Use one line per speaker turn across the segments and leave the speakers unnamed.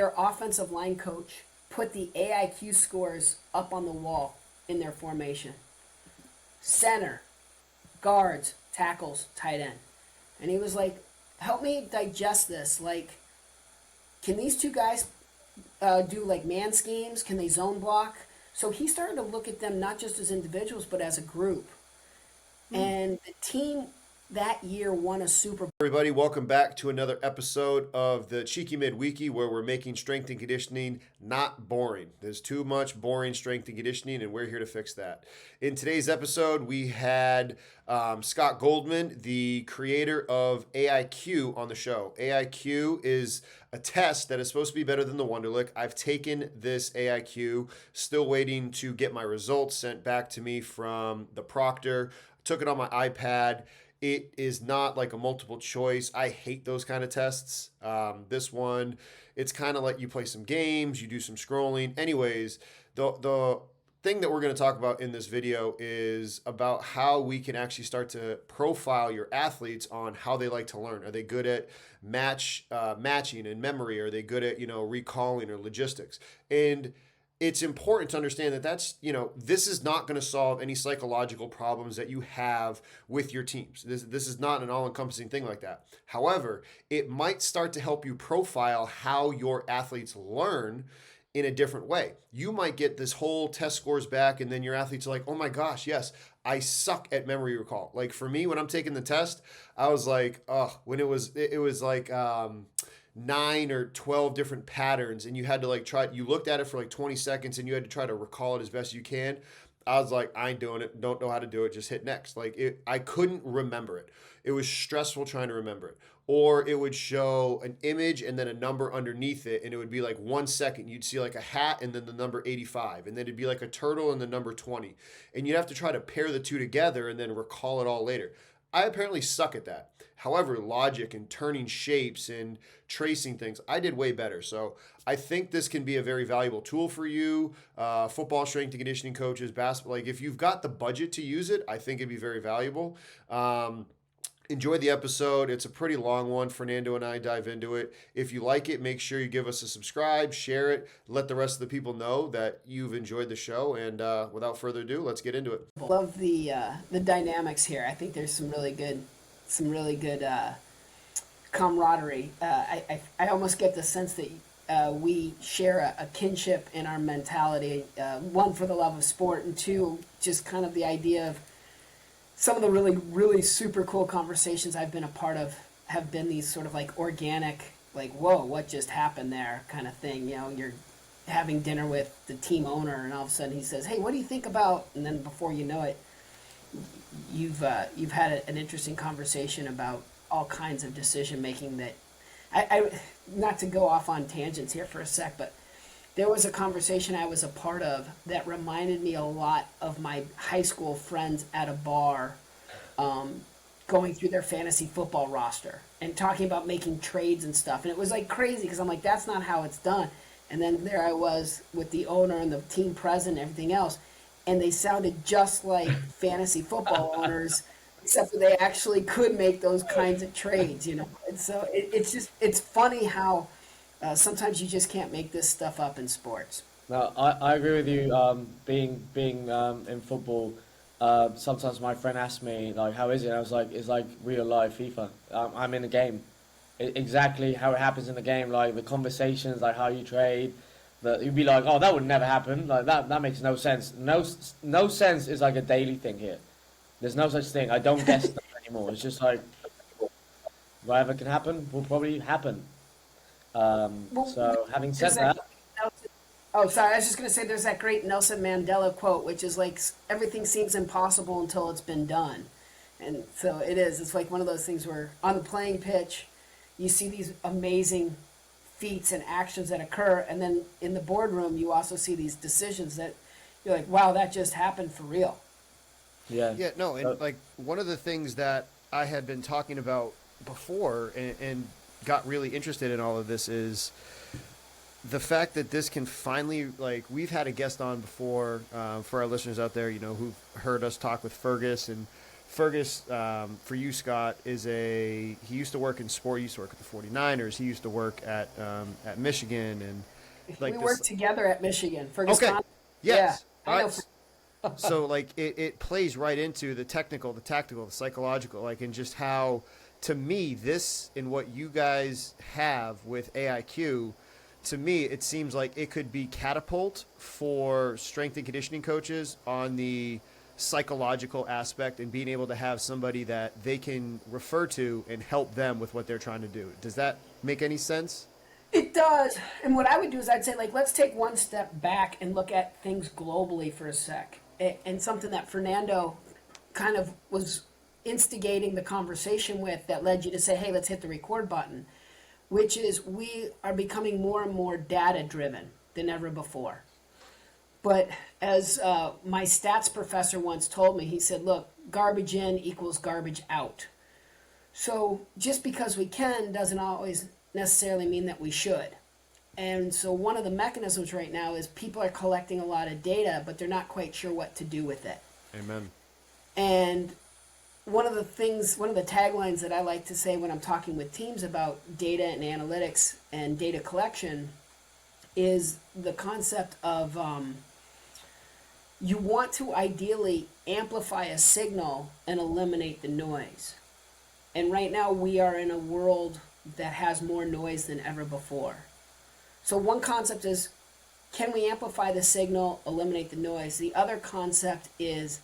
their offensive line coach put the AIQ scores up on the wall in their formation. Center, guards, tackles, tight end. And he was like, help me digest this. Like, can these two guys do like man schemes? Can they zone block? So he started to look at them not just as individuals, but as a group. And the team that year won a Super Bowl.
Everybody, welcome back to another episode of the Cheeky Midweeky, where we're making strength and conditioning not boring. There's too much boring strength and conditioning, and we're here to fix that. In today's episode, we had Scott Goldman, the creator of AIQ, on the show. AIQ is a test that is supposed to be better than the Wonderlic. I've taken this AIQ, still waiting to get my results sent back to me from the proctor. Took it on my iPad. It is not like a multiple choice. I hate those kind of tests. This one, it's kind of like you play some games, you do some scrolling. Anyways, the thing that we're going to talk about in this video is about how we can actually start to profile your athletes on how they like to learn. Are they good at matching and memory? Are they good at, recalling or logistics? And it's important to understand that this is not going to solve any psychological problems that you have with your teams. This is not an all-encompassing thing like that. However, it might start to help you profile how your athletes learn in a different way. You might get this whole test scores back, and then your athletes are like, oh my gosh, yes, I suck at memory recall. Like for me, when I'm taking the test, I was like, when it was like 9 or 12 different patterns, and you had to you looked at it for like 20 seconds and you had to try to recall it as best you can. I was like, I ain't doing it. Don't know how to do it. Just hit next. I couldn't remember it. It was stressful trying to remember it. Or it would show an image and then a number underneath it, and it would be like 1 second. You'd see like a hat and then the number 85, and then it'd be like a turtle and the number 20. And you'd have to try to pair the two together and then recall it all later. I apparently suck at that. However, logic and turning shapes and tracing things, I did way better. So I think this can be a very valuable tool for you, football strength and conditioning coaches, basketball. Like if you've got the budget to use it, I think it'd be very valuable. Enjoy the episode. It's a pretty long one. Fernando and I dive into it. If you like it, make sure you give us a subscribe, share it, let the rest of the people know that you've enjoyed the show. And without further ado, let's get into it.
Love the dynamics here. I think there's some really good camaraderie. I almost get the sense that we share a kinship in our mentality. One, for the love of sport, and two, just kind of the idea of some of the really, really super cool conversations I've been a part of have been these sort of like organic, like, whoa, what just happened there kind of thing. You're having dinner with the team owner, and all of a sudden he says, hey, what do you think about? And then before you know it, you've had an interesting conversation about all kinds of decision making that I not to go off on tangents here for a sec, but there was a conversation I was a part of that reminded me a lot of my high school friends at a bar, going through their fantasy football roster and talking about making trades and stuff. And it was like crazy because I'm like, that's not how it's done. And then there I was with the owner and the team president and everything else, and they sounded just like fantasy football owners, except that they actually could make those kinds of trades, And so it's funny how sometimes you just can't make this stuff up in sports.
No, I agree with you. Being in football, sometimes my friend asked me like, "How is it?" And I was like, "It's like real life FIFA. I'm in the game, exactly how it happens in the game. Like the conversations, like how you trade. You'd be like, oh, that would never happen. Like that makes no sense. No sense is like a daily thing here. There's no such thing. I don't guess stuff anymore. It's just like whatever can happen will probably happen." So having said that,
oh, sorry, I was just going to say there's that great Nelson Mandela quote, which is like, everything seems impossible until it's been done. And so it is. It's like one of those things where on the playing pitch, you see these amazing feats and actions that occur. And then in the boardroom, you also see these decisions that you're like, wow, that just happened for real.
yeah.
Yeah, no, and like one of the things that I had been talking about before and got really interested in all of this is the fact that this can finally, like, we've had a guest on before, for our listeners out there, who've heard us talk with Fergus, and Fergus, for you, Scott, he used to work in sport. He used to work at the 49ers. He used to work at Michigan, and
We
like
worked
this.
together at Michigan. Fergus
Okay.
Con- Yeah,
Yes.
I
All
know.
right. So like it plays right into the technical, the tactical, the psychological, like, and just how, to me, this and what you guys have with AIQ, to me, it seems like it could be catapult for strength and conditioning coaches on the psychological aspect and being able to have somebody that they can refer to and help them with what they're trying to do. Does that make any sense?
It does. And what I would do is I'd say, like, let's take one step back and look at things globally for a sec. And something that Fernando kind of was instigating the conversation with that led you to say, hey, let's hit the record button, which is we are becoming more and more data driven than ever before. But as my stats professor once told me, he said, look, garbage in equals garbage out. So just because we can doesn't always necessarily mean that we should. And so one of the mechanisms right now is people are collecting a lot of data, but they're not quite sure what to do with it.
Amen.
And one of the taglines that I like to say when I'm talking with teams about data and analytics and data collection is the concept of you want to ideally amplify a signal and eliminate the noise. And right now we are in a world that has more noise than ever before. So one concept is, can we amplify the signal, eliminate the noise? The other concept is,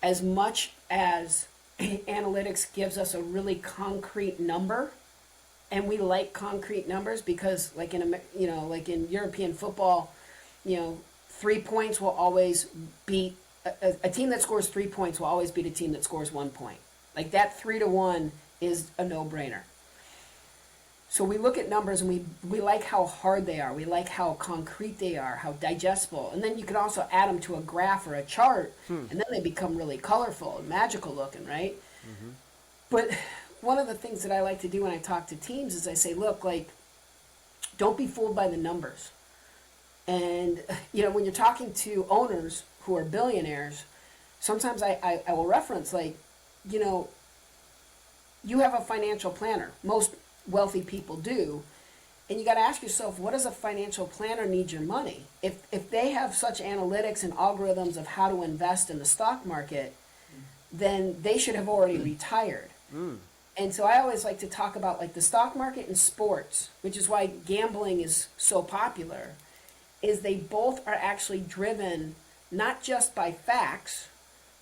as much as analytics gives us a really concrete number, and we like concrete numbers because, like in European football, 3 points will always beat a team that scores 3 points will always beat a team that scores 1 point. Like that 3-1 is a no-brainer. So we look at numbers and we like how hard they are. We like how concrete they are, how digestible. And then you can also add them to a graph or a chart, and then they become really colorful and magical looking, right? Mm-hmm. But one of the things that I like to do when I talk to teams is I say, look, like, don't be fooled by the numbers. And, when you're talking to owners who are billionaires, sometimes I will reference, like, you have a financial planner. Most wealthy people do, and you got to ask yourself, what does a financial planner need your money? If they have such analytics and algorithms of how to invest in the stock market, then they should have already retired. And so I always like to talk about, like, the stock market and sports, which is why gambling is so popular, is they both are actually driven not just by facts,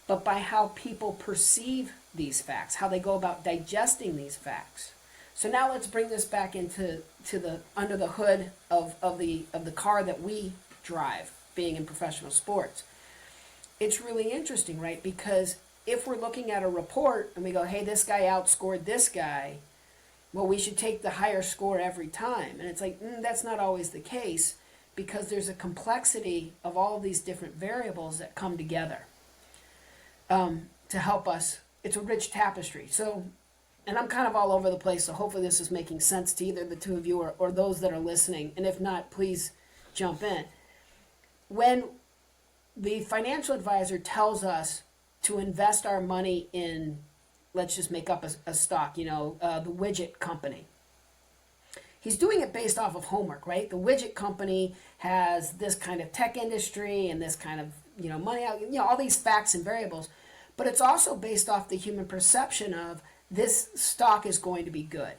but by how people perceive these facts, how they go about digesting these facts. So now let's bring this back into the under the hood of the car that we drive, being in professional sports. It's really interesting, right? Because if we're looking at a report and we go, hey, this guy outscored this guy, well, we should take the higher score every time. And it's like, that's not always the case, because there's a complexity of all of these different variables that come together to help us. It's a rich tapestry. So, and I'm kind of all over the place, so hopefully this is making sense to either the two of you or those that are listening. And if not, please jump in. When the financial advisor tells us to invest our money in, let's just make up a stock, the widget company, he's doing it based off of homework, right? The widget company has this kind of tech industry and this kind of, money out, all these facts and variables. But it's also based off the human perception of this stock is going to be good.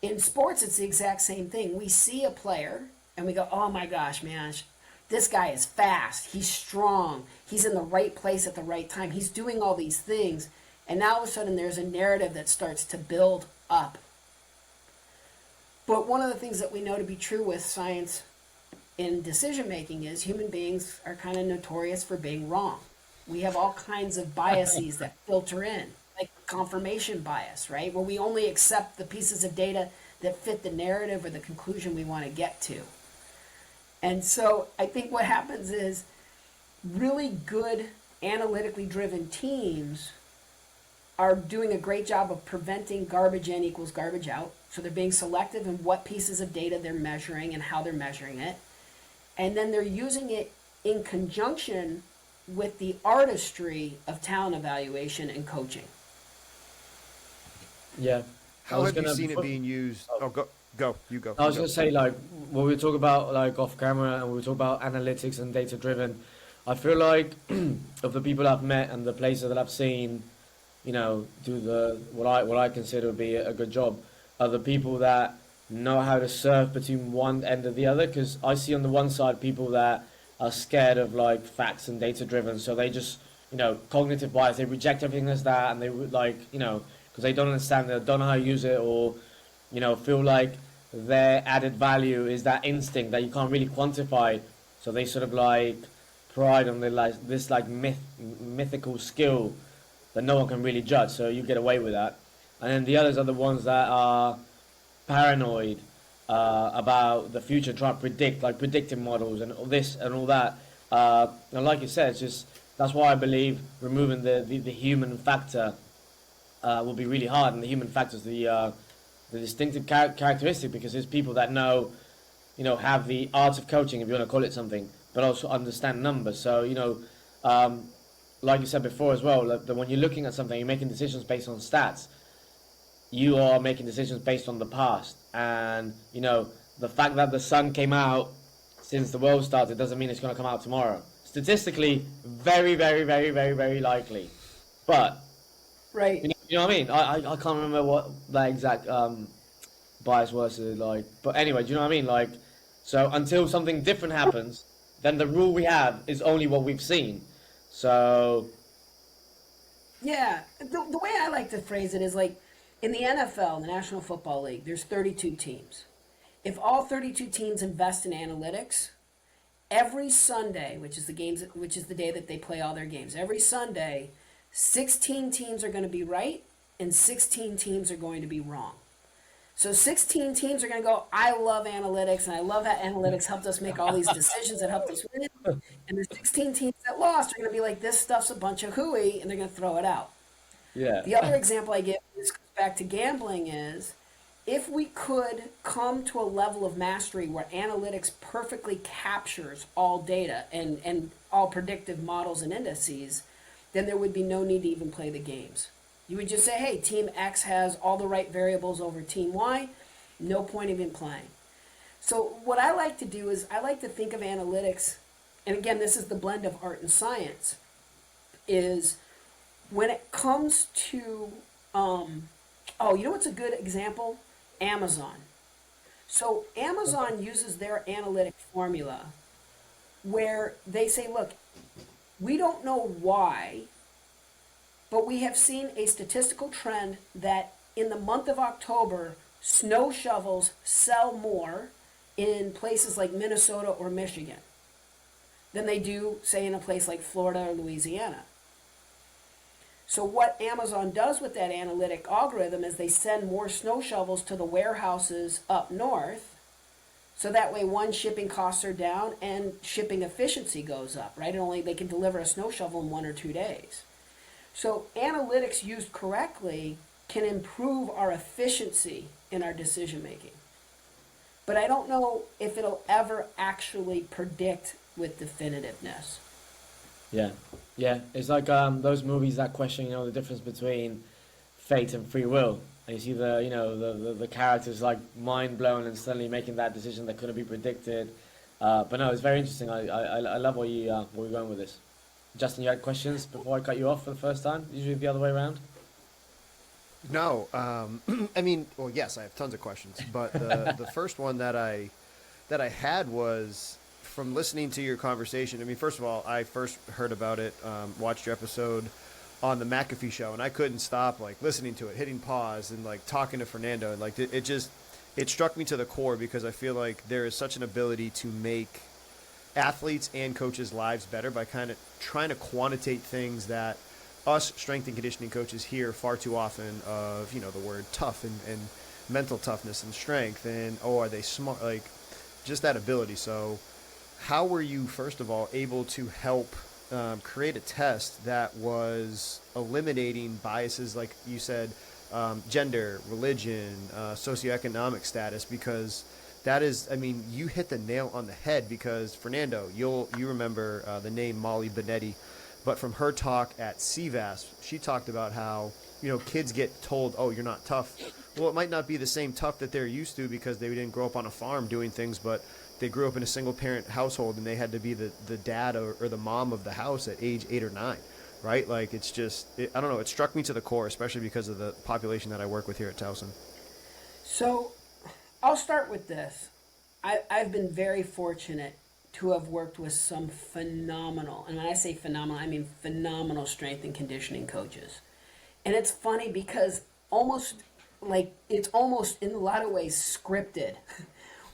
In sports, it's the exact same thing. We see a player and we go, oh my gosh, man, this guy is fast. He's strong. He's in the right place at the right time. He's doing all these things. And now all of a sudden there's a narrative that starts to build up. But one of the things that we know to be true with science in decision making is human beings are kind of notorious for being wrong. We have all kinds of biases that filter in, like confirmation bias, right? Where we only accept the pieces of data that fit the narrative or the conclusion we want to get to. And so I think what happens is really good analytically driven teams are doing a great job of preventing garbage in equals garbage out. So they're being selective in what pieces of data they're measuring and how they're measuring it. And then they're using it in conjunction with the artistry of talent evaluation and coaching.
Yeah.
How have you seen it being used? Oh, you go.
I was gonna say, like, when we talk about like off camera and we talk about analytics and data driven, I feel like of the people I've met and the places that I've seen, do the what I consider to be a good job, are the people that know how to surf between one end or the other. Because I see on the one side people that are scared of like facts and data driven, so they just cognitive bias, they reject everything as that, and they would like because they don't understand, they don't know how to use it, or feel like their added value is that instinct that you can't really quantify. So they sort of like pride on their like this like mythical skill that no one can really judge. So you get away with that. And then the others are the ones that are paranoid about the future, trying to predict, like predictive models and all this and all that. And like you said, it's just that's why I believe removing the human factor will be really hard. And the human factor is the distinctive characteristic, because there's people that know, have the art of coaching, if you want to call it something, but also understand numbers. So, like you said before as well, that when you're looking at something, you're making decisions based on stats. You are making decisions based on the past. And, the fact that the sun came out since the world started doesn't mean it's going to come out tomorrow. Statistically, very, very, very, very, very likely. But,
Right.
you know what I mean? I can't remember what that exact bias was like. But anyway, do you know what I mean? Like, so until something different happens, then the rule we have is only what we've seen. So,
Yeah, the way I like to phrase it is like in the NFL, the National Football League, there's 32 teams. If all 32 teams invest in analytics, every Sunday, which is the day that they play all their games, every Sunday, 16 teams are going to be right and 16 teams are going to be wrong. So 16 teams are going to go, I love analytics, and I love that analytics helped us make all these decisions that helped us win. And the 16 teams that lost are going to be like, this stuff's a bunch of hooey, and they're going to throw it out.
yeah.
The other example I give, this goes back to gambling, is if we could come to a level of mastery where analytics perfectly captures all data and all predictive models and indices, then there would be no need to even play the games. You would just say, hey, team X has all the right variables over team Y, no point even playing. So what I like to do is I like to think of analytics, and again, this is the blend of art and science, is when it comes to, you know what's a good example? Amazon. So Amazon uses their analytic formula where they say, look, we don't know why, but we have seen a statistical trend that in the month of October, snow shovels sell more in places like Minnesota or Michigan than they do, say, in a place like Florida or Louisiana. So what Amazon does with that analytic algorithm is they send more snow shovels to the warehouses up north, so that way, one, shipping costs are down and shipping efficiency goes up, right? And they can deliver a snow shovel in 1 or 2 days. So analytics used correctly can improve our efficiency in our decision making. But I don't know if it'll ever actually predict with definitiveness.
Yeah, yeah. It's like those movies that question, the difference between fate and free will. And you see the characters like mind blown and suddenly making that decision that couldn't be predicted. But no, it's very interesting. I love where you're going with this. Justin, you had questions before I cut you off for the first time? Usually the other way around.
No, I mean, well, yes, I have tons of questions, but the first one that I had was from listening to your conversation. I mean, first of all, I first heard about it, watched your episode on the McAfee show, and I couldn't stop like listening to it, hitting pause, and like talking to Fernando, and like it struck me to the core, because I feel like there is such an ability to make athletes and coaches' lives better by kind of trying to quantitate things that us strength and conditioning coaches hear far too often of, the word tough and mental toughness and strength, and are they smart, like just that ability. So how were you, first of all, able to help create a test that was eliminating biases, like you said, gender, religion, socioeconomic status? Because that is, I mean, you hit the nail on the head, because Fernando, you remember the name Molly Benetti, But from her talk at CVAS, she talked about how, kids get told, oh, you're not tough. Well, it might not be the same tough that they're used to because they didn't grow up on a farm doing things, but they grew up in a single parent household and they had to be the dad or the mom of the house at age 8 or 9, right? Like, it's just, I don't know, it struck me to the core, especially because of the population that I work with here at Towson.
So I'll start with this. I've been very fortunate to have worked with some phenomenal, and when I say phenomenal, I mean phenomenal strength and conditioning coaches. And it's funny because it's almost in a lot of ways scripted.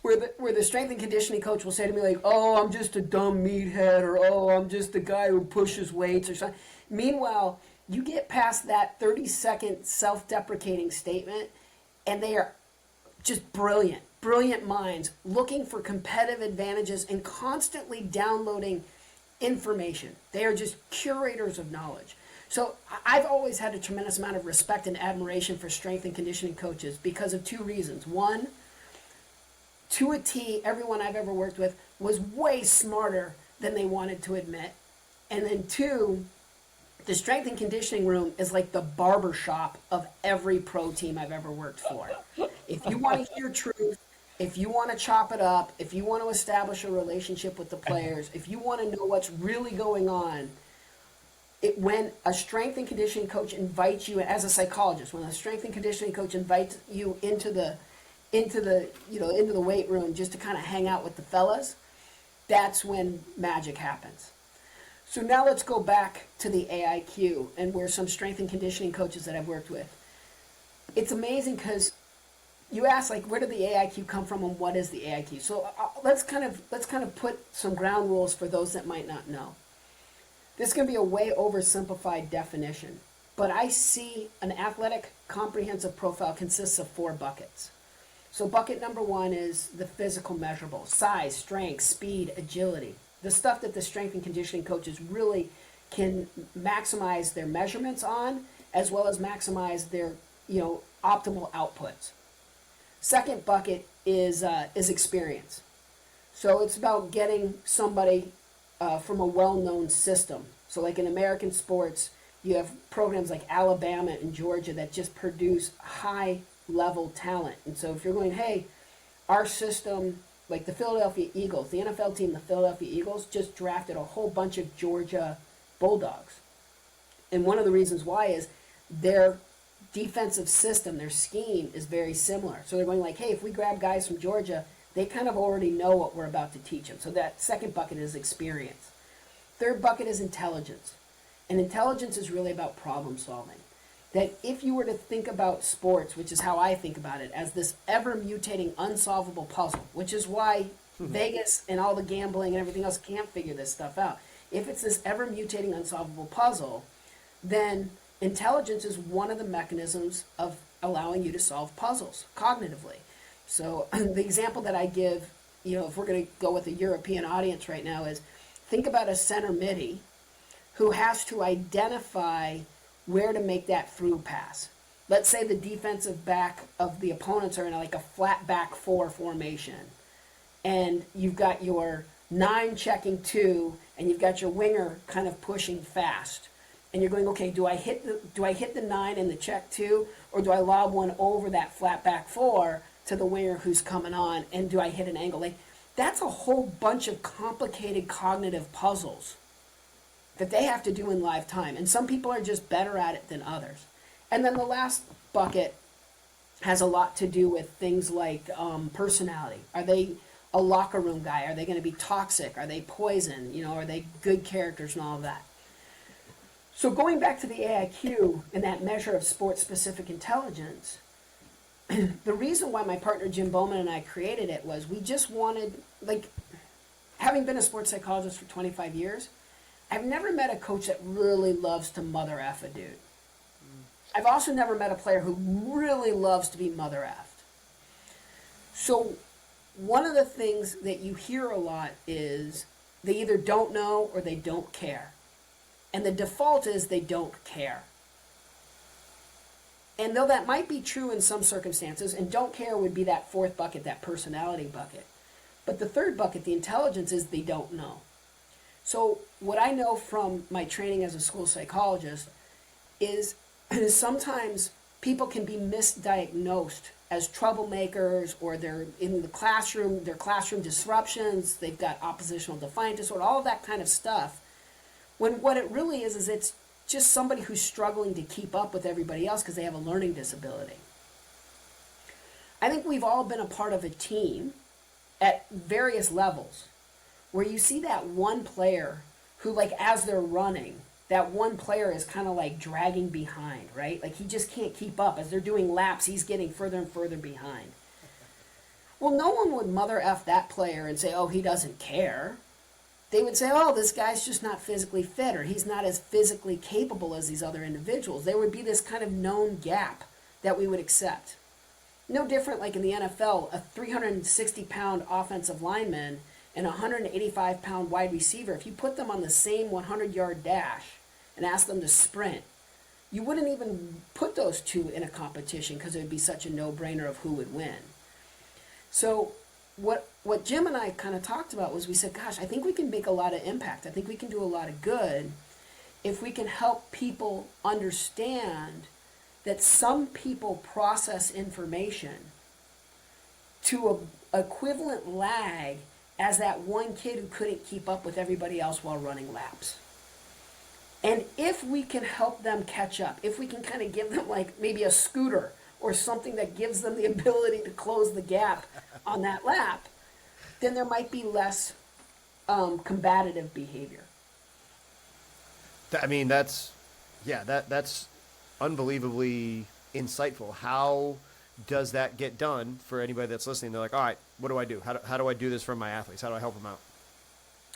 Where the strength and conditioning coach will say to me like, oh, I'm just a dumb meathead, or oh, I'm just a guy who pushes weights or something. Meanwhile, you get past that 30-second self-deprecating statement, and they are just brilliant minds looking for competitive advantages and constantly downloading information. They are just curators of knowledge. So I've always had a tremendous amount of respect and admiration for strength and conditioning coaches because of two reasons. One, to a T, everyone I've ever worked with was way smarter than they wanted to admit. And then two, the strength and conditioning room is like the barber shop of every pro team I've ever worked for. If you want to hear truth, if you want to chop it up, if you want to establish a relationship with the players, if you want to know what's really going on, when a strength and conditioning coach invites you, as a psychologist, when a strength and conditioning coach invites you into the weight room just to kind of hang out with the fellas, that's when magic happens. So now let's go back to the AIQ and where some strength and conditioning coaches that I've worked with. It's amazing because you ask, like, where did the AIQ come from and what is the AIQ? So let's kind of put some ground rules for those that might not know. This is going to be a way oversimplified definition, but I see an athletic comprehensive profile consists of 4 buckets. So bucket number 1 is the physical measurables: size, strength, speed, agility. The stuff that the strength and conditioning coaches really can maximize their measurements on, as well as maximize their optimal outputs. Second bucket is experience. So it's about getting somebody from a well-known system. So like in American sports, you have programs like Alabama and Georgia that just produce high-level talent. And so if you're going, hey, our system, like the Philadelphia Eagles, the NFL team, the Philadelphia Eagles, just drafted a whole bunch of Georgia Bulldogs. And one of the reasons why is their defensive system, their scheme is very similar. So they're going like, hey, if we grab guys from Georgia, they kind of already know what we're about to teach them. So that second bucket is experience. Third bucket is intelligence. And intelligence is really about problem solving. That if you were to think about sports, which is how I think about it, as this ever-mutating, unsolvable puzzle, which is why Vegas and all the gambling and everything else can't figure this stuff out. If it's this ever-mutating, unsolvable puzzle, then intelligence is one of the mechanisms of allowing you to solve puzzles cognitively. So the example that I give, if we're going to go with a European audience right now, is think about a center midi who has to identify where to make that through pass. Let's say the defensive back of the opponents are in like a flat back 4 formation, and you've got your 9 checking 2, and you've got your winger kind of pushing fast. And you're going, okay, do I hit the 9 in the check 2, or do I lob one over that flat back 4 to the winger who's coming on, and do I hit an angle? Like, that's a whole bunch of complicated cognitive puzzles that they have to do in live time. And some people are just better at it than others. And then the last bucket has a lot to do with things like personality. Are they a locker room guy? Are they going to be toxic? Are they poison? Are they good characters and all of that? So going back to the AIQ and that measure of sports-specific intelligence, the reason why my partner Jim Bowman and I created it was we just wanted, having been a sports psychologist for 25 years, I've never met a coach that really loves to mother F a dude. I've also never met a player who really loves to be mother effed. So one of the things that you hear a lot is they either don't know or they don't care. And the default is they don't care. And though that might be true in some circumstances, and don't care would be that 4th bucket, that personality bucket. But the 3rd bucket, the intelligence, is they don't know. So what I know from my training as a school psychologist is sometimes people can be misdiagnosed as troublemakers, or they're in the classroom, their classroom disruptions, they've got oppositional defiant disorder, all of that kind of stuff. When what it really is it's just somebody who's struggling to keep up with everybody else because they have a learning disability. I think we've all been a part of a team at various levels where you see that one player who, like, as they're running, that one player is kind of like dragging behind, right? Like he just can't keep up. As they're doing laps, he's getting further and further behind. Well, no one would mother F that player and say, oh, he doesn't care. They would say, oh, this guy's just not physically fit, or he's not as physically capable as these other individuals. There would be this kind of known gap that we would accept. No different like in the NFL, a 360-pound offensive lineman and a 185-pound wide receiver, if you put them on the same 100-yard dash and ask them to sprint, you wouldn't even put those two in a competition because it would be such a no-brainer of who would win. So what Jim and I kind of talked about was, we said, gosh, I think we can make a lot of impact. I think we can do a lot of good if we can help people understand that some people process information to a equivalent lag as that one kid who couldn't keep up with everybody else while running laps. And if we can help them catch up, if we can kind of give them like maybe a scooter or something that gives them the ability to close the gap on that lap, then there might be less combative behavior.
I mean, that's unbelievably insightful. How does that get done for anybody that's listening? They're like, all right, what do I do? How do I do this for my athletes? How do I help them out?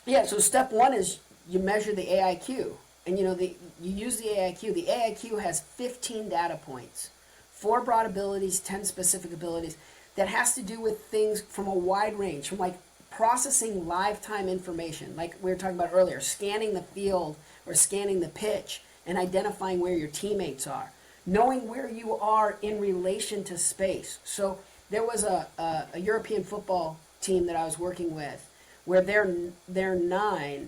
Yeah, so step one is you measure the AIQ. And you use the AIQ. The AIQ has 15 data points, 4 broad abilities, 10 specific abilities, that has to do with things from a wide range, from like processing live time information, like we were talking about earlier, scanning the field or scanning the pitch and identifying where your teammates are, knowing where you are in relation to space. So there was a European football team that I was working with where their 9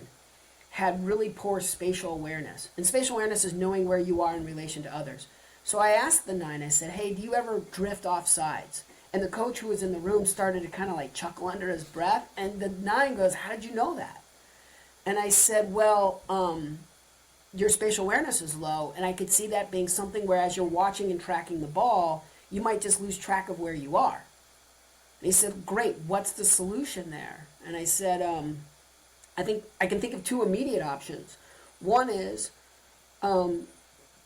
had really poor spatial awareness. And spatial awareness is knowing where you are in relation to others. So I asked the 9, I said, hey, do you ever drift off sides? And the coach who was in the room started to kind of like chuckle under his breath. And the 9 goes, how did you know that? And I said, well, your spatial awareness is low. And I could see that being something where as you're watching and tracking the ball, you might just lose track of where you are. And he said, great, what's the solution there? And I said, I think I can think of 2 immediate options. One is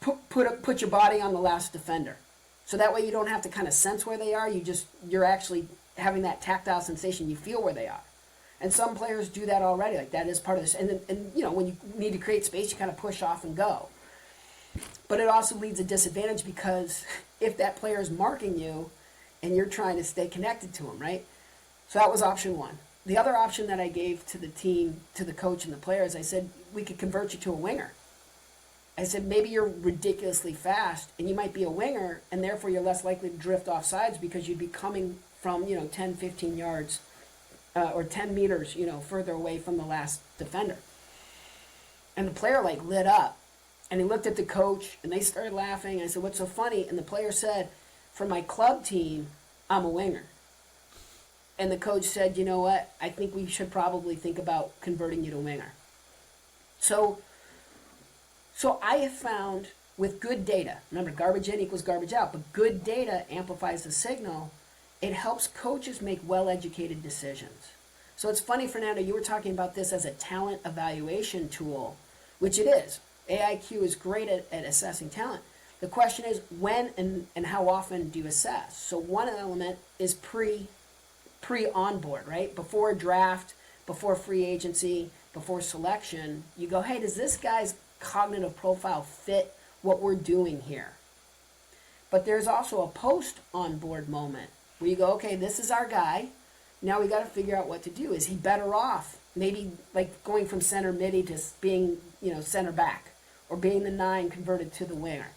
put your body on the last defender. So that way you don't have to kind of sense where they are. You're actually having that tactile sensation. You feel where they are. And some players do that already. Like that is part of this. And when you need to create space, you kind of push off and go. But it also leads a disadvantage because if that player is marking you and you're trying to stay connected to him, right? So that was option 1. The other option that I gave to the team, to the coach and the players, I said, we could convert you to a winger. I said, maybe you're ridiculously fast and you might be a winger and therefore you're less likely to drift off sides because you'd be coming from, 10, 15 yards or 10 meters, further away from the last defender. And the player lit up and he looked at the coach and they started laughing. I said, what's so funny? And the player said, for my club team, I'm a winger. And the coach said, you know what, I think we should probably think about converting you to winger. So I have found with good data, remember garbage in equals garbage out, but good data amplifies the signal. It helps coaches make well-educated decisions. So it's funny, Fernando, you were talking about this as a talent evaluation tool, which it is. AIQ is great at assessing talent. The question is when and how often do you assess? So one element is pre-onboard, right? Before draft, before free agency, before selection, you go, hey, does this guy's cognitive profile fit what we're doing here? But there's also a post-onboard moment where you go, okay, this is our guy. Now we got to figure out what to do. Is he better off maybe like going from center midi to being, center back, or being the 9 converted to the winger,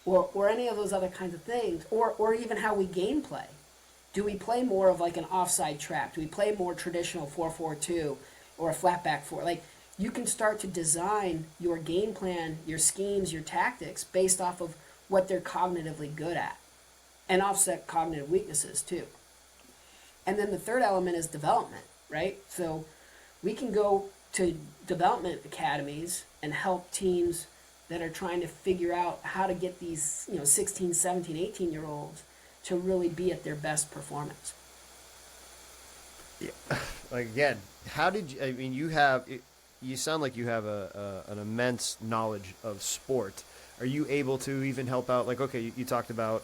or any of those other kinds of things, or even how we game play. Do we play more of like an offside trap? Do we play more traditional 4-4-2 or a flat back 4? Like you can start to design your game plan, your schemes, your tactics based off of what they're cognitively good at and offset cognitive weaknesses too. And then the third element is development, right? So we can go to development academies and help teams that are trying to figure out how to get these, 16, 17, 18-year-olds to really be at their best performance.
Yeah. Like, again, how did you, I mean, you sound like you have an immense knowledge of sport. Are you able to even help out? Like, okay, you talked about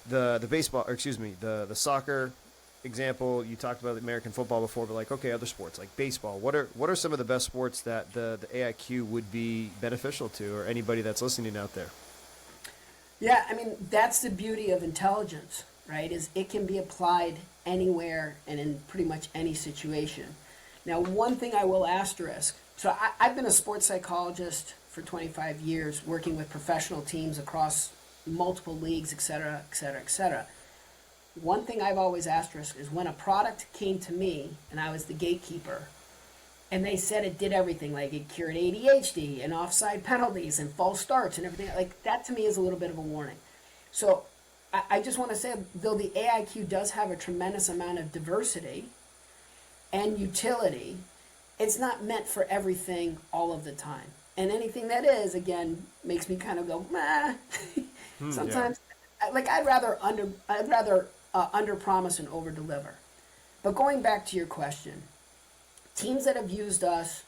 the baseball, or excuse me, the soccer example. You talked about American football before, but like, okay, other sports like baseball. What are some of the best sports that the AIQ would be beneficial to, or anybody that's listening out there?
Yeah, I mean, that's the beauty of intelligence, right? Is it can be applied anywhere and in pretty much any situation. Now, one thing I will asterisk. So I've been a sports psychologist for 25 years, working with professional teams across multiple leagues, et cetera, et cetera, et cetera. One thing I've always asterisked is when a product came to me and I was the gatekeeper, and they said it did everything, like it cured ADHD and offside penalties and false starts and everything, like that to me is a little bit of a warning. So I just want to say, though the AIQ does have a tremendous amount of diversity and utility, it's not meant for everything all of the time. And anything that is, again, makes me kind of go, meh. Sometimes, like I'd rather under promise and over deliver. But going back to your question, teams that have used us,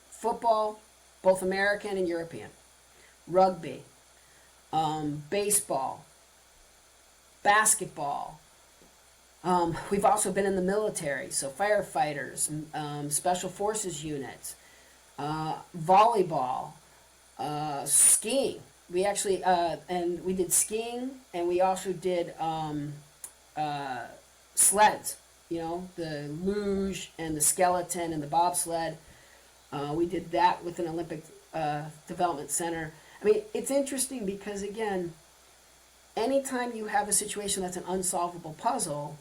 football, both American and European, rugby, baseball, basketball. We've also been in the military, so firefighters, special forces units, volleyball, skiing. We actually, and we did skiing, and we also did sleds, the luge and the skeleton and the bobsled. We did that with an Olympic Development Center. I mean, it's interesting because, again, anytime you have a situation that's an unsolvable puzzle,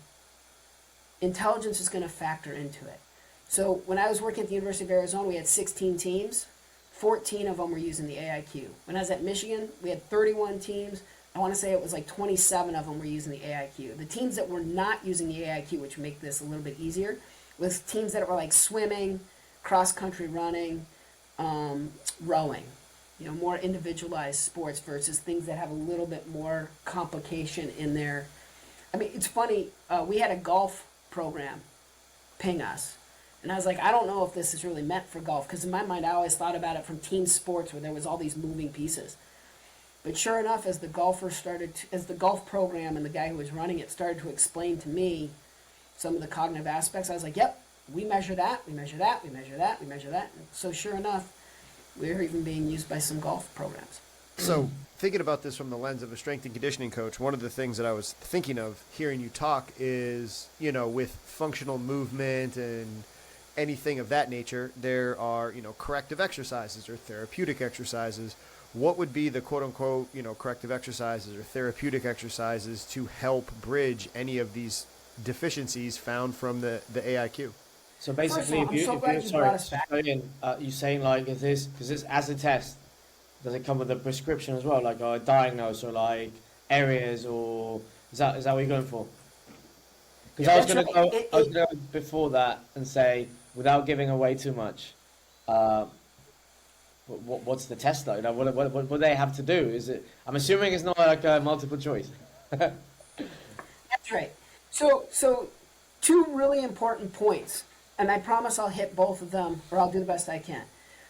intelligence is going to factor into it. So when I was working at the University of Arizona, we had 16 teams. 14 of them were using the AIQ. When I was at Michigan, we had 31 teams. I want to say it was like 27 of them were using the AIQ. The teams that were not using the AIQ, which make this a little bit easier, was teams that were like swimming, cross-country running, rowing. More individualized sports versus things that have a little bit more complication in there. I mean, it's funny. We had a golf program ping us. And I was like, I don't know if this is really meant for golf, because in my mind, I always thought about it from team sports where there was all these moving pieces. But sure enough, as the golf program and the guy who was running it started to explain to me some of the cognitive aspects, I was like, yep, we measure that, we measure that, we measure that, we measure that. And so sure enough, we're even being used by some golf programs.
So thinking about this from the lens of a strength and conditioning coach, one of the things that I was thinking of hearing you talk is, with functional movement and anything of that nature, there are, corrective exercises or therapeutic exercises. What would be the quote unquote, corrective exercises or therapeutic exercises to help bridge any of these deficiencies found from the AIQ?
So basically,
I'm so glad you brought us back.
You saying like, is this as a test? Does it come with a prescription as well, like a diagnose or like areas, or is that what you're going for? Because I was going to go before that and say, without giving away too much, what's the test though? What do they have to do? Is it? I'm assuming it's not like a multiple choice.
That's right. So two really important points, and I promise I'll hit both of them, or I'll do the best I can.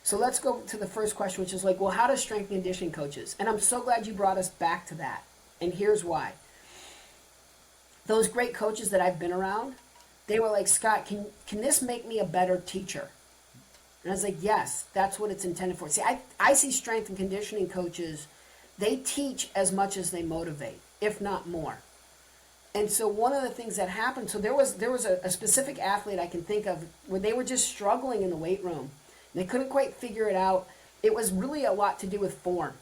So let's go to the first question, which is like, well, how does strength and conditioning coaches? And I'm so glad you brought us back to that. And here's why. Those great coaches that I've been around, they were like, Scott, can this make me a better teacher? And I was like, yes, that's what it's intended for. See, I see strength and conditioning coaches, they teach as much as they motivate, if not more. And so one of the things that happened, so there was a specific athlete I can think of where they were just struggling in the weight room. And they couldn't quite figure it out. It was really a lot to do with form.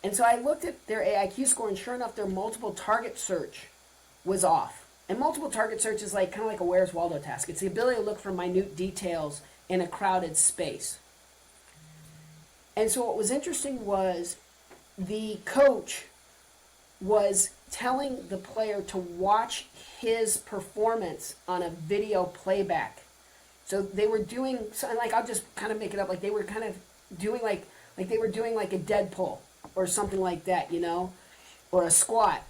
And so I looked at their AIQ score, and sure enough, their multiple target search was off. And multiple target search is like kind of like a Where's Waldo task. It's the ability to look for minute details in a crowded space. And so what was interesting was the coach was telling the player to watch his performance on a video playback. So they were doing, like, I'll just kind of make it up, like they were kind of doing like they were doing like a dead pull or something like that, you know, or a squat.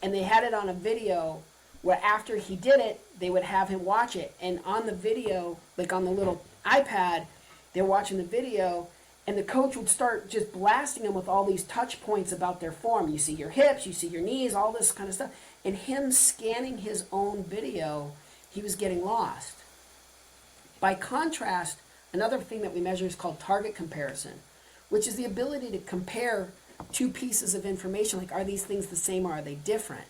And they had it on a video where after he did it, they would have him watch it. And on the video, like on the little iPad, they're watching the video, and the coach would start just blasting them with all these touch points about their form. You see your hips, you see your knees, all this kind of stuff. And him scanning his own video, he was getting lost. By contrast, another thing that we measure is called target comparison, which is the ability to compare two pieces of information, like are these things the same or are they different?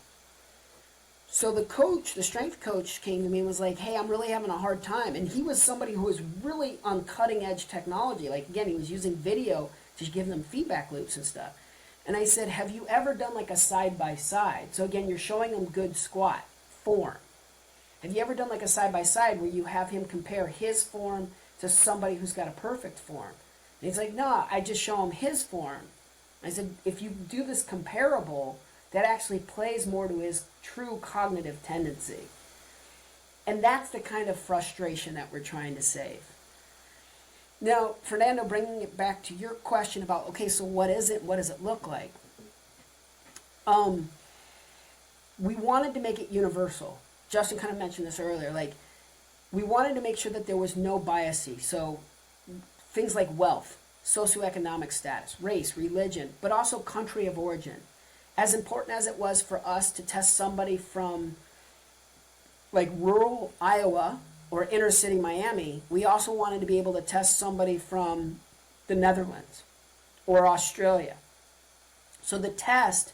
So the coach, the strength coach, came to me and was like, hey, I'm really having a hard time. And he was somebody who was really on cutting edge technology. Like, again, he was using video to give them feedback loops and stuff. And I said, have you ever done like a side by side? So again, you're showing them good squat form. Have you ever done like a side by side where you have him compare his form to somebody who's got a perfect form? And he's like, no, I just show him his form. I said, if you do this comparable, that actually plays more to his true cognitive tendency. And that's the kind of frustration that we're trying to save. Now, Fernando, bringing it back to your question about, okay, so what is it? What does it look like? We wanted to make it universal. Justin kind of mentioned this earlier. Like, we wanted to make sure that there was no biasy. So things like wealth, socioeconomic status, race, religion, but also country of origin. As important as it was for us to test somebody from like rural Iowa or inner city Miami, we also wanted to be able to test somebody from the Netherlands or Australia. So the test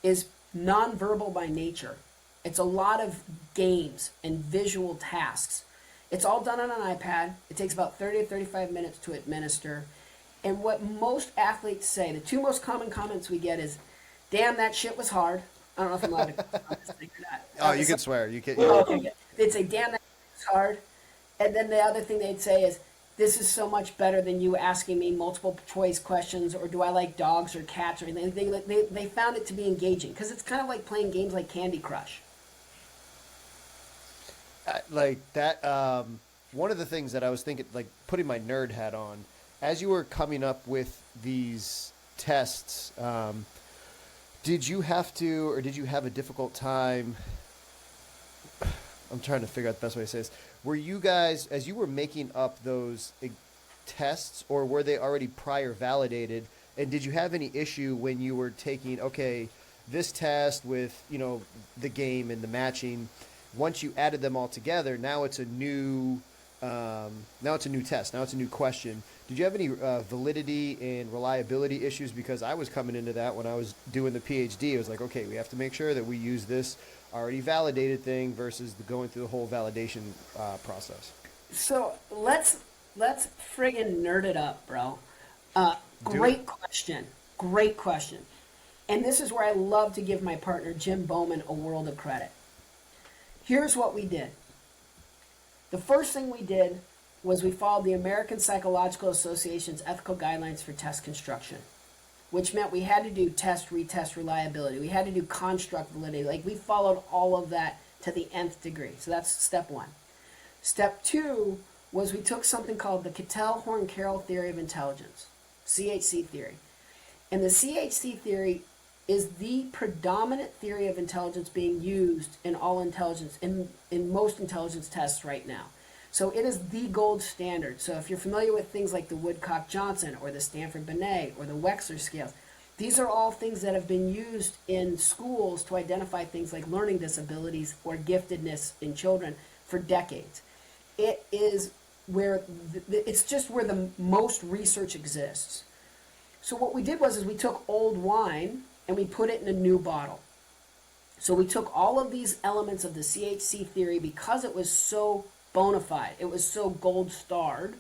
is nonverbal by nature. It's a lot of games and visual tasks. It's all done on an iPad. It takes about 30 to 35 minutes to administer. And what most athletes say, the two most common comments we get is, damn, that shit was hard. I don't know if I'm allowed to say that.
Oh, you can swear. You can.
Oh, okay, good. They'd say, damn, that was hard. And then the other thing they'd say is, this is so much better than you asking me multiple choice questions, or do I like dogs or cats or anything. They found it to be engaging because it's kind of like playing games like Candy Crush.
Like that. One of the things that I was thinking, like putting my nerd hat on, as you were coming up with these tests, did you have to, or did you have a difficult time? I'm trying to figure out the best way to say this. Were you guys, as you were making up those tests, or were they already prior validated? And did you have any issue when you were taking, okay, this test with, you know, the game and the matching, once you added them all together, now it's a new test. Now it's a new question. Did you have any validity and reliability issues? Because I was coming into that when I was doing the PhD. It was like, okay, we have to make sure that we use this already validated thing versus going through the whole validation process.
So let's friggin' nerd it up, bro. Great question. Great question. And this is where I love to give my partner Jim Bowman a world of credit. Here's what we did. The first thing we did was we followed the American Psychological Association's ethical guidelines for test construction, which meant we had to do test, retest, reliability. We had to do construct validity. Like, we followed all of that to the nth degree. So that's step one. Step two was we took something called the Cattell-Horn-Carroll theory of intelligence, CHC theory. And the CHC theory is the predominant theory of intelligence being used in all intelligence, in most intelligence tests right now. So it is the gold standard. So if you're familiar with things like the Woodcock-Johnson or the Stanford-Binet or the Wechsler scales, these are all things that have been used in schools to identify things like learning disabilities or giftedness in children for decades. It is where, it's just where the most research exists. So what we did was we took old wine and we put it in a new bottle. So we took all of these elements of the CHC theory because it was so bona fide, it was so gold starred,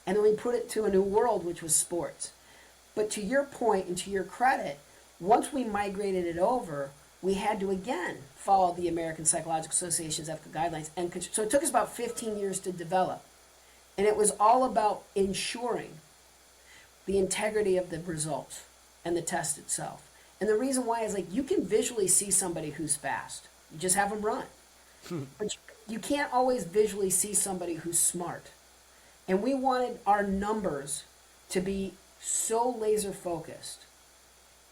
and then we put it to a new world, which was sports. But to your point and to your credit, once we migrated it over, we had to again follow the American Psychological Association's ethical guidelines. And so it took us about 15 years to develop. And it was all about ensuring the integrity of the results and the test itself. And the reason why is like you can visually see somebody who's fast. You just have them run. But you can't always visually see somebody who's smart. And we wanted our numbers to be so laser focused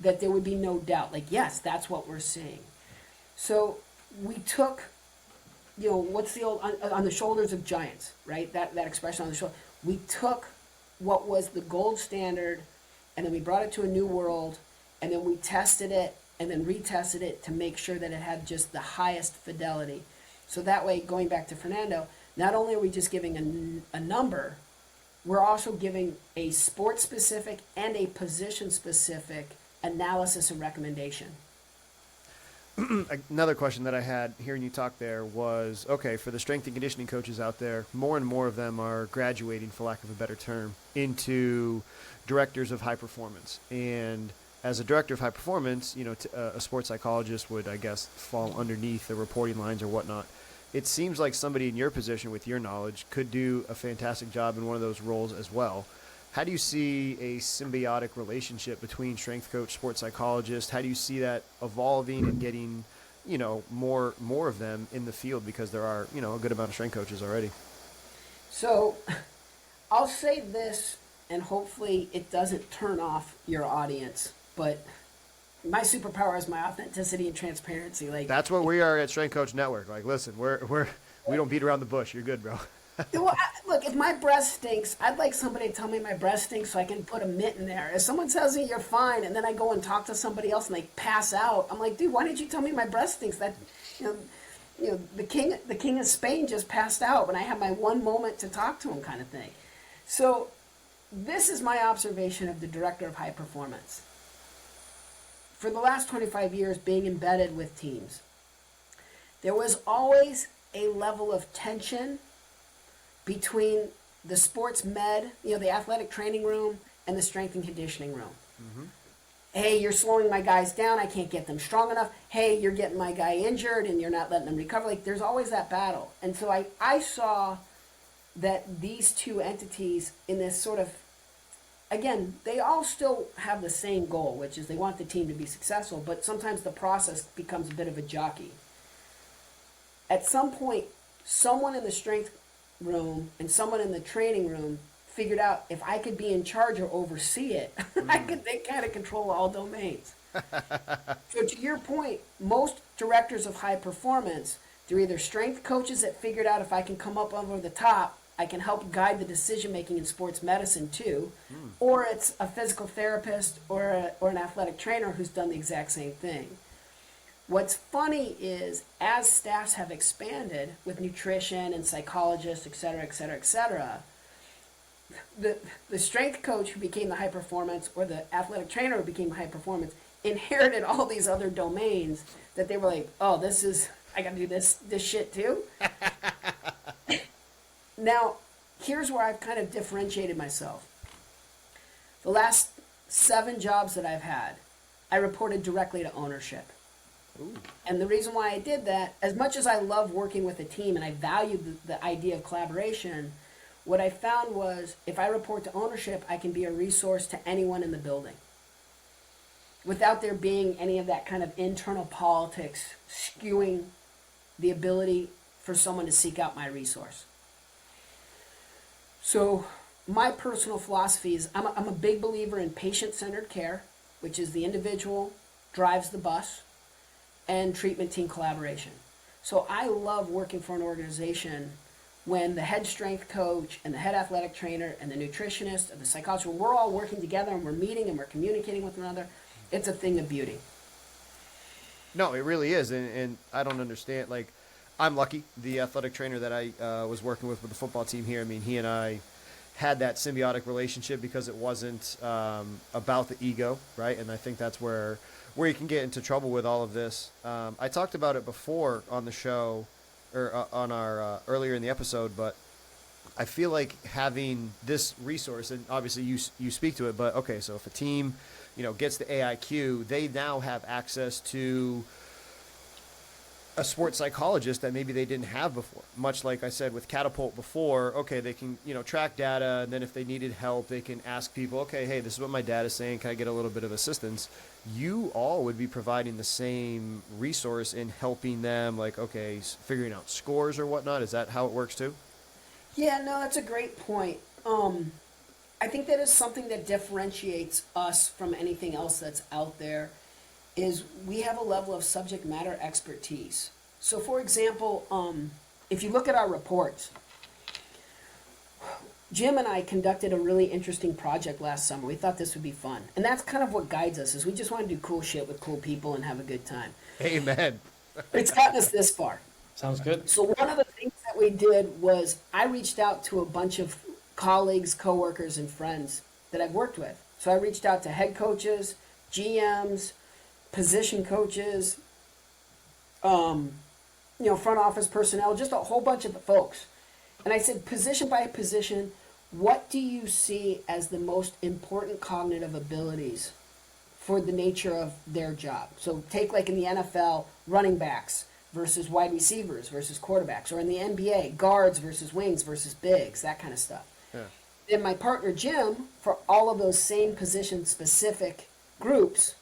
that there would be no doubt. Like, yes, that's what we're seeing. So we took, what's the old, on the shoulders of giants, right? That expression on the shoulder. We took what was the gold standard, and then we brought it to a new world, and then we tested it, and then retested it to make sure that it had just the highest fidelity. So that way, going back to Fernando, not only are we just giving a number, we're also giving a sport-specific and a position-specific analysis and recommendation.
Another question that I had hearing you talk there was, okay, for the strength and conditioning coaches out there, more and more of them are graduating, for lack of a better term, into directors of high performance. And as a director of high performance, a sports psychologist would, I guess, fall underneath the reporting lines or whatnot. It seems like somebody in your position with your knowledge could do a fantastic job in one of those roles as well. How do you see a symbiotic relationship between strength coach, sports psychologist? How do you see that evolving and getting, more of them in the field, because there are, a good amount of strength coaches already?
So I'll say this, and hopefully it doesn't turn off your audience, but my superpower is my authenticity and transparency. Like,
that's what we are at Strength Coach Network. Like, listen, we don't beat around the bush. You're good, bro.
Well, look, if my breath stinks, I'd like somebody to tell me my breath stinks so I can put a mitt in there. If someone tells me you're fine, and then I go and talk to somebody else and they pass out, I'm like, dude, why didn't you tell me my breath stinks? That, the king of Spain just passed out when I had my one moment to talk to him, kind of thing. So, this is my observation of the director of high performance. For the last 25 years, being embedded with teams, there was always a level of tension between the sports med, the athletic training room, and the strength and conditioning room. Mm-hmm. Hey, you're slowing my guys down. I can't get them strong enough. Hey, you're getting my guy injured and you're not letting them recover. Like, there's always that battle. And so I saw that these two entities in this sort of, again, they all still have the same goal, which is they want the team to be successful, but sometimes the process becomes a bit of a jockey. At some point, someone in the strength room and someone in the training room figured out if I could be in charge or oversee it, they kind of control all domains. So to your point, most directors of high performance, they're either strength coaches that figured out if I can come up over the top, I can help guide the decision making in sports medicine too, or it's a physical therapist or an athletic trainer who's done the exact same thing. What's funny is, as staffs have expanded with nutrition and psychologists, et cetera, the strength coach who became the high performance or the athletic trainer who became high performance inherited all these other domains that they were like, oh, I got to do this shit too. Now, here's where I've kind of differentiated myself. The last 7 jobs that I've had, I reported directly to ownership. Ooh. And the reason why I did that, as much as I love working with a team and I value the idea of collaboration, what I found was if I report to ownership, I can be a resource to anyone in the building without there being any of that kind of internal politics skewing the ability for someone to seek out my resource. So my personal philosophy is I'm a big believer in patient-centered care, which is the individual drives the bus, and treatment team collaboration. So I love working for an organization when the head strength coach and the head athletic trainer and the nutritionist and the psychologist, we're all working together and we're meeting and we're communicating with one another. It's a thing of beauty.
No, it really is. And I don't understand. Like, I'm lucky. The athletic trainer that I was working with the football team here, I mean, he and I had that symbiotic relationship because it wasn't about the ego, right? And I think that's where you can get into trouble with all of this. I talked about it before on the show, or on our earlier in the episode, but I feel like having this resource, and obviously you speak to it, but okay, so if a team, gets the AIQ, they now have access to a sports psychologist that maybe they didn't have before. Much like I said with Catapult before, okay, they can, track data, and then if they needed help, they can ask people, okay, hey, this is what my data's saying, can I get a little bit of assistance? You all would be providing the same resource in helping them, like, okay, figuring out scores or whatnot. Is that how it works too?
Yeah, no, that's a great point. I think that is something that differentiates us from anything else that's out there, is we have a level of subject matter expertise. So for example, if you look at our reports, Jim and I conducted a really interesting project last summer. We thought this would be fun. And that's kind of what guides us, is we just want to do cool shit with cool people and have a good time.
Amen.
It's gotten us this far.
Sounds good.
So one of the things that we did was I reached out to a bunch of colleagues, coworkers, and friends that I've worked with. So I reached out to head coaches, GMs, position coaches, front office personnel, just a whole bunch of folks. And I said, position by position, what do you see as the most important cognitive abilities for the nature of their job? So take like in the NFL, running backs versus wide receivers versus quarterbacks, or in the NBA, guards versus wings versus bigs, that kind of stuff.
Yeah.
Then my partner Jim, for all of those same position-specific groups,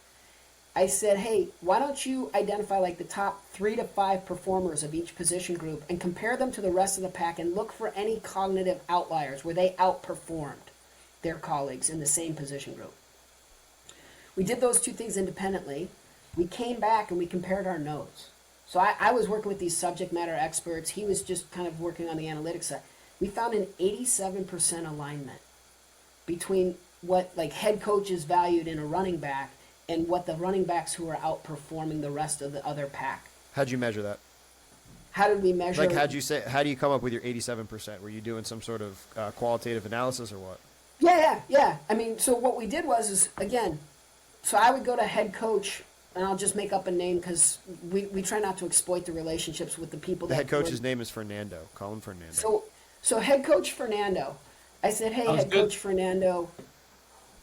I said, hey, why don't you identify like the top 3 to 5 performers of each position group and compare them to the rest of the pack and look for any cognitive outliers where they outperformed their colleagues in the same position group. We did those two things independently. We came back and we compared our notes. So I was working with these subject matter experts. He was just kind of working on the analytics side. We found an 87% alignment between what like head coaches valued in a running back and what the running backs who are outperforming the rest of the other pack.
How'd you measure that?
How did we measure?
Like, how do you come up with your 87%? Were you doing some sort of qualitative analysis or what?
Yeah. I mean, so what we did was again, so I would go to head coach, and I'll just make up a name because we try not to exploit the relationships with the people.
The head coach's name is Fernando. Call him Fernando.
So head coach Fernando, I said, hey, head
good.
coach Fernando,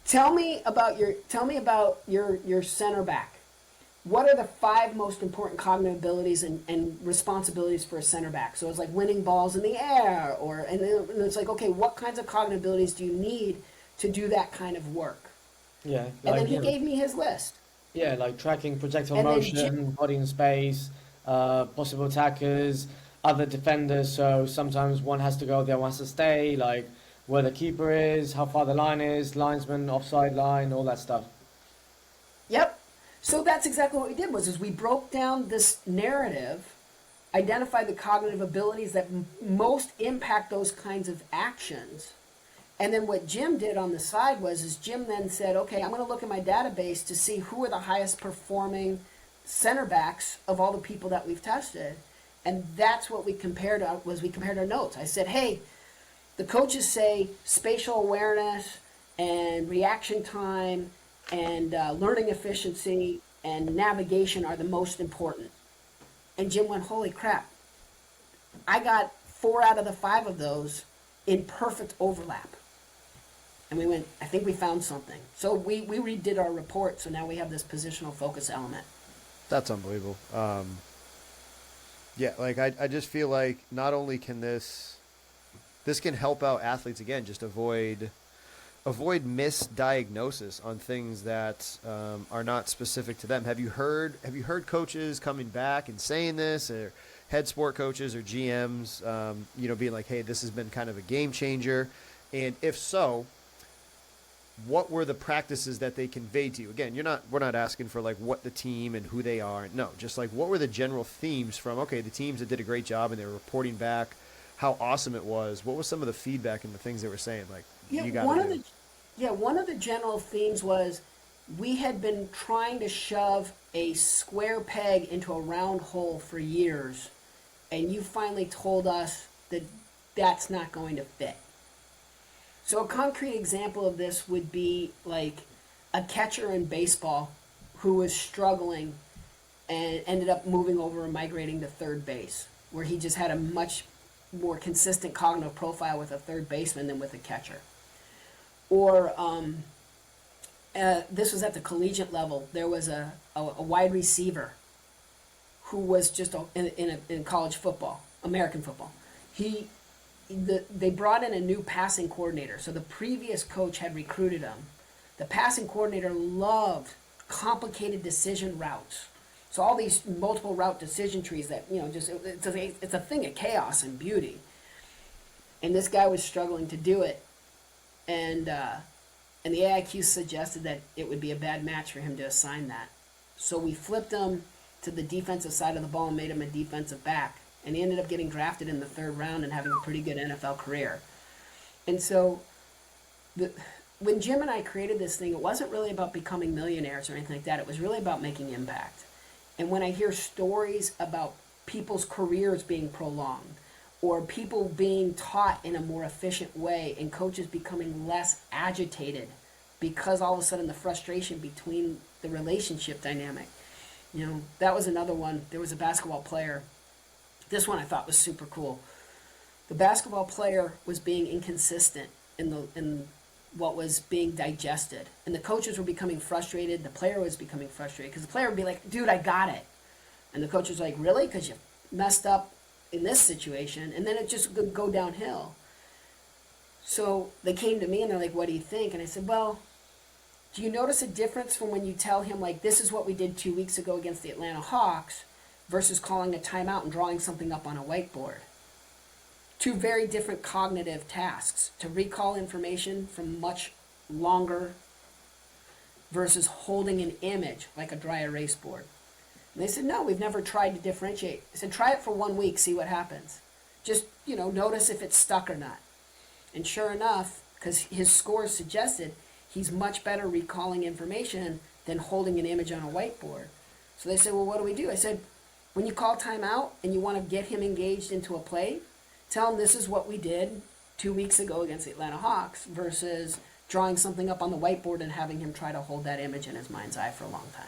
tell me about your center back. What are the 5 most important cognitive abilities and responsibilities for a center back? So it's like winning balls in the air, and it's like, okay, what kinds of cognitive abilities do you need to do that kind of work?
Yeah.
And then he gave me his list.
Yeah, like tracking projectile
And then
motion, body in space, possible attackers, other defenders. So sometimes one has to go, the other one has to stay, like where the keeper is, how far the line is, linesman, offside line, all that stuff.
Yep. So that's exactly what we did was we broke down this narrative, identified the cognitive abilities that most impact those kinds of actions. And then what Jim did on the side was Jim then said, okay, I'm going to look at my database to see who are the highest performing center backs of all the people that we've tested. And that's what we compared our notes. I said, hey, the coaches say spatial awareness and reaction time and learning efficiency and navigation are the most important. And Jim went, holy crap. I got 4 out of the 5 of those in perfect overlap. And we went, I think we found something. So we redid our report, so now we have this positional focus element.
That's unbelievable. Yeah, like I just feel like not only can this can help out athletes, again, just avoid misdiagnosis on things that are not specific to them. Have you heard coaches coming back and saying this, or head sport coaches or GMs, being like, hey, this has been kind of a game changer? And if so, what were the practices that they conveyed to you? Again, we're not asking for like what the team and who they are. No, just like what were the general themes from, okay, the teams that did a great job and they were reporting back how awesome it was. What was some of the feedback and the things they were saying? Like, you got
one of the general themes was we had been trying to shove a square peg into a round hole for years, and you finally told us that that's not going to fit. So a concrete example of this would be like a catcher in baseball who was struggling and ended up moving over and migrating to third base, where he just had a much more consistent cognitive profile with a third baseman than with a catcher. Or this was at the collegiate level. There was a wide receiver who was just in college football, American football. They brought in a new passing coordinator. So the previous coach had recruited him. The passing coordinator loved complicated decision routes. So all these multiple route decision trees that, it's a thing of chaos and beauty. And this guy was struggling to do it. And the AIQ suggested that it would be a bad match for him to assign that. So we flipped him to the defensive side of the ball and made him a defensive back. And he ended up getting drafted in the 3rd round and having a pretty good NFL career. And so when Jim and I created this thing, it wasn't really about becoming millionaires or anything like that. It was really about making impact. And when I hear stories about people's careers being prolonged or people being taught in a more efficient way and coaches becoming less agitated because all of a sudden the frustration between the relationship dynamic, that was another one. There was a basketball player. This one I thought was super cool. The basketball player was being inconsistent in what was being digested. And the coaches were becoming frustrated. The player was becoming frustrated because the player would be like, dude, I got it. And the coach was like, really? Because you messed up in this situation. And then it just would go downhill. So they came to me and they're like, what do you think? And I said, well, do you notice a difference from when you tell him, like, this is what we did 2 weeks ago against the Atlanta Hawks versus calling a timeout and drawing something up on a whiteboard? Two very different cognitive tasks. To recall information from much longer versus holding an image like a dry erase board. And they said, no, we've never tried to differentiate. I said, try it for 1 week, see what happens. Just, notice if it's stuck or not. And sure enough, because his scores suggested he's much better recalling information than holding an image on a whiteboard. So they said, well, what do we do? I said, when you call timeout and you want to get him engaged into a play, tell him this is what we did 2 weeks ago against the Atlanta Hawks versus drawing something up on the whiteboard and having him try to hold that image in his mind's eye for a long time.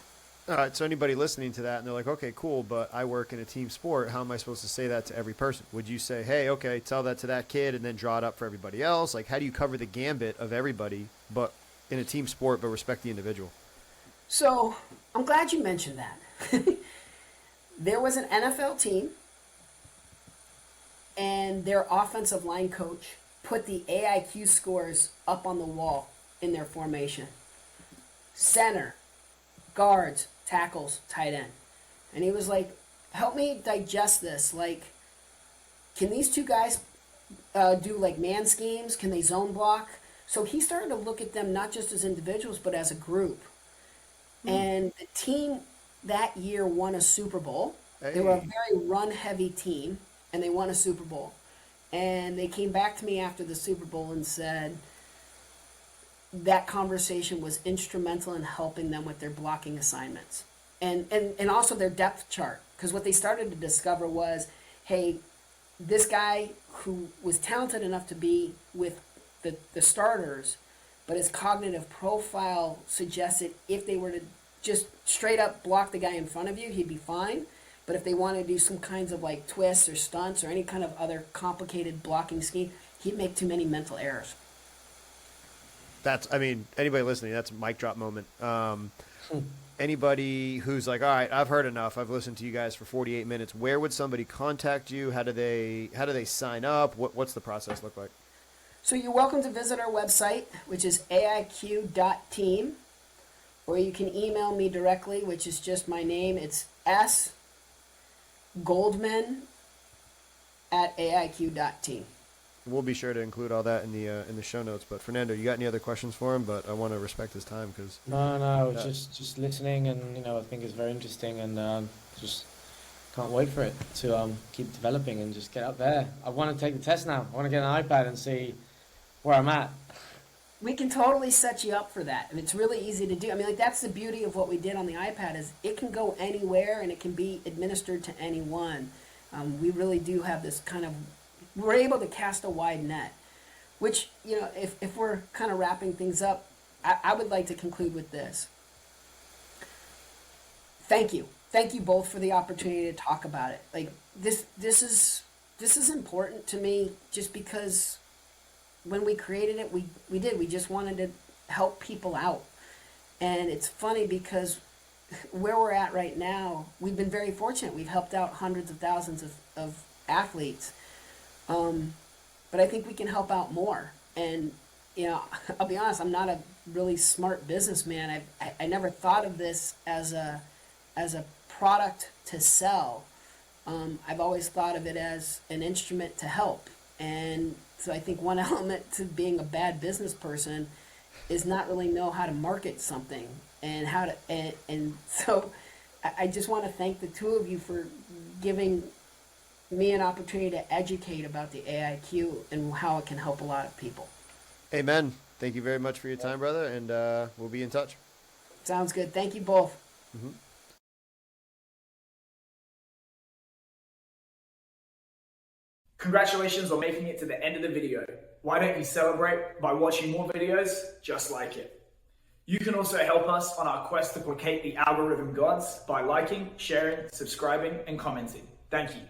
All right, so anybody listening to that and they're like, okay, cool, but I work in a team sport. How am I supposed to say that to every person? Would you say, hey, okay, tell that to that kid and then draw it up for everybody else? Like, how do you cover the gambit of everybody, but in a team sport, but respect the individual?
So I'm glad you mentioned that. There was an NFL team, and their offensive line coach put the AIQ scores up on the wall in their formation. Center, guards, tackles, tight end. And he was like, help me digest this. Like, can these two guys do like man schemes? Can they zone block? So he started to look at them not just as individuals, but as a group. And the team that year won a Super Bowl.
Hey.
They were a very run-heavy team, and they won a Super Bowl. And they came back to me after the Super Bowl and said that conversation was instrumental in helping them with their blocking assignments. And also their depth chart. Because what they started to discover was, hey, this guy who was talented enough to be with the starters, but his cognitive profile suggested if they were to just straight up block the guy in front of you, he'd be fine. But if they wanted to do some kinds of like twists or stunts or any kind of other complicated blocking scheme, he'd make too many mental errors.
Anybody listening, that's a mic drop moment. Anybody who's like, all right, I've heard enough. I've listened to you guys for 48 minutes. Where would somebody contact you? How do they sign up? What's the process look like?
So you're welcome to visit our website, which is aiq.team, or you can email me directly, which is just my name. It's sgoldman@aiq.team.
We'll be sure to include all that in the show notes. But Fernando, you got any other questions for him? But I want to respect his time because
No, just listening, and I think it's very interesting, and just can't wait for it to keep developing and just get out there. I want to take the test now. I want to get an iPad and see where I'm at.
We can totally set you up for that, and it's really easy to do. I mean, like, that's the beauty of what we did on the iPad is it can go anywhere and it can be administered to anyone. We really do have this kind of, we're able to cast a wide net, which, if we're kind of wrapping things up, I would like to conclude with this. Thank you both for the opportunity to talk about it. Like, this is important to me just because when we created it, we just wanted to help people out. And it's funny because where we're at right now, we've been very fortunate. We've helped out hundreds of thousands of athletes. But I think we can help out more. And, you know, I'll be honest, I'm not a really smart businessman. I never thought of this as a product to sell. I've always thought of it as an instrument to help. And so I think one element to being a bad business person is not really know how to market something and how to, and so I just want to thank the two of you for giving me an opportunity to educate about the AIQ and how it can help a lot of people.
Amen. Thank you very much for your time, brother, and we'll be in touch.
Sounds good. Thank you both.
Mm-hmm.
Congratulations on making it to the end of the video. Why don't you celebrate by watching more videos just like it? You can also help us on our quest to placate the algorithm gods by liking, sharing, subscribing, and commenting. Thank you.